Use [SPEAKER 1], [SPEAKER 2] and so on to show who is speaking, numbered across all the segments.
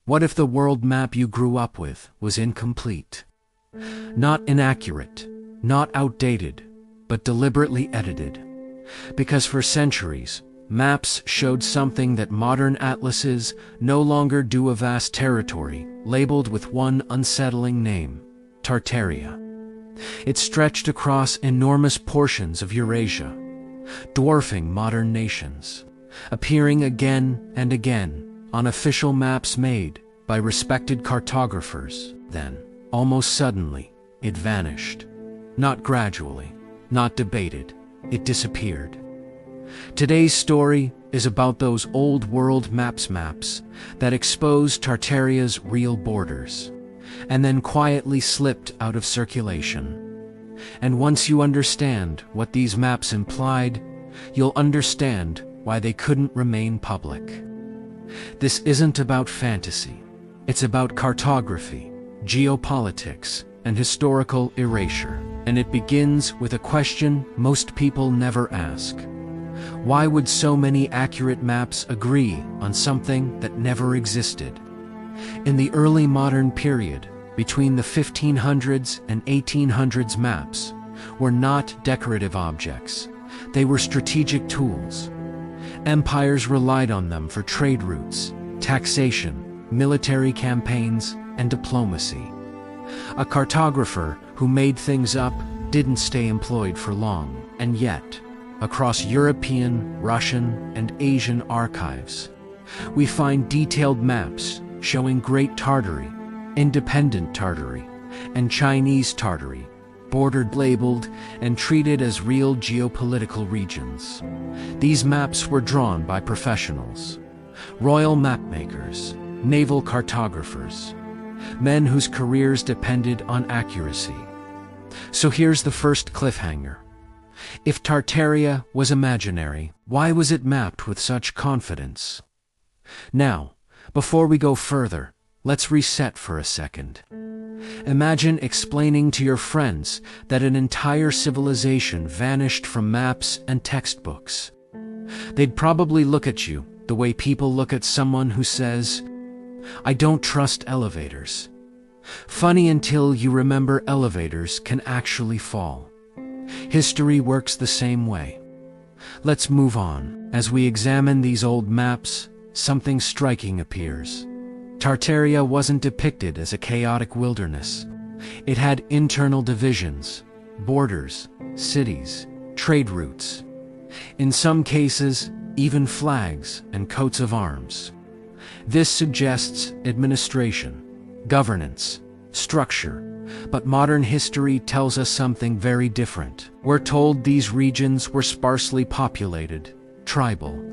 [SPEAKER 1] What if the world map you grew up with was incomplete? Not inaccurate, not outdated, but deliberately edited. Because for centuries, maps showed something that modern atlases no longer do: a vast territory, labeled with one unsettling name: Tartaria. It stretched across enormous portions of Eurasia, dwarfing modern nations, appearing again and again on official maps made by respected cartographers. Then, almost suddenly, it vanished. Not gradually, not debated, it disappeared. Today's story is about those old world maps that exposed Tartaria's real borders, and then quietly slipped out of circulation. And once you understand what these maps implied, you'll understand why they couldn't remain public. This isn't about fantasy. It's about cartography, geopolitics, and historical erasure. And it begins with a question most people never ask. Why would so many accurate maps agree on something that never existed? In the early modern period, between the 1500s and 1800s, maps were not decorative objects. They were strategic tools. Empires relied on them for trade routes, taxation, military campaigns, and diplomacy. A cartographer who made things up didn't stay employed for long, and yet, across European, Russian, and Asian archives, we find detailed maps showing Great Tartary, Independent Tartary, and Chinese Tartary, bordered, labeled, and treated as real geopolitical regions. These maps were drawn by professionals, royal mapmakers, naval cartographers, men whose careers depended on accuracy. So here's the first cliffhanger. If Tartaria was imaginary, why was it mapped with such confidence? Now, before we go further, let's reset for a second. Imagine explaining to your friends that an entire civilization vanished from maps and textbooks. They'd probably look at you the way people look at someone who says, "I don't trust elevators." Funny until you remember elevators can actually fall. History works the same way. Let's move on. As we examine these old maps, something striking appears. Tartaria wasn't depicted as a chaotic wilderness. It had internal divisions, borders, cities, trade routes. In some cases, even flags and coats of arms. This suggests administration, governance, structure, but modern history tells us something very different. We're told these regions were sparsely populated, tribal,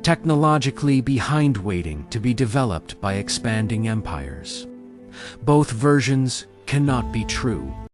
[SPEAKER 1] technologically behind, waiting to be developed by expanding empires. Both versions cannot be true.